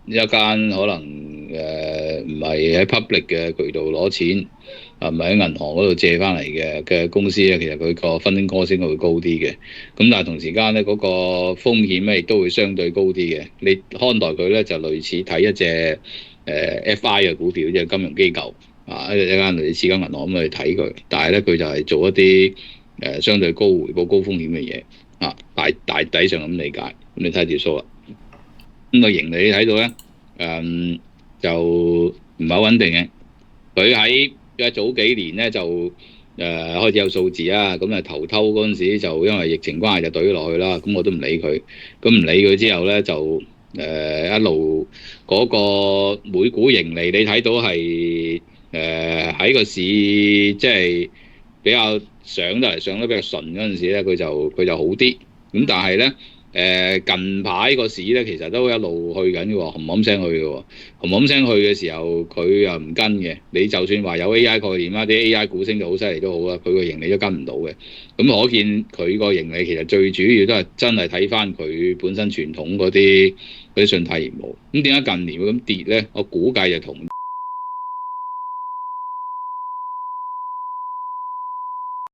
一間可能唔係喺 public 嘅渠道攞錢，唔係喺銀行嗰度借翻嚟嘅公司咧，其實佢個 funding cost 應該會高啲嘅。咁但係同時間咧，嗰個風險咧亦都會相對高啲嘅。你看待佢咧就類似睇一隻FI 嘅股票，即係金融機構一間類似私家銀行咁去睇佢，但係咧佢就係做一啲相對高回報、高風險嘅嘢大體上咁理解。咁你睇條數啦。咁個盈利你睇到咧，就唔係好穩定嘅。佢喺早幾年咧就開始有數字啊，咁啊頭偷嗰陣時就因為疫情關係就懟落去啦，咁我都唔理佢。咁唔理佢之後咧就一路嗰個每股盈利你睇到係喺個市即係比較上得比較順嗰陣時咧，佢就好啲。咁但係咧。近排個市咧，其實都一路去緊嘅喎，冚冚聲去嘅喎，冚冚聲去嘅時候，佢又唔跟嘅。你就算話有 AI 概念啦，啲 AI 股升到好犀利都好啦，佢個盈利都跟唔到嘅。咁可見佢個盈利其實最主要都係真係睇翻佢本身傳統嗰啲信貸業務。咁點解近年會咁跌咧？我估計就同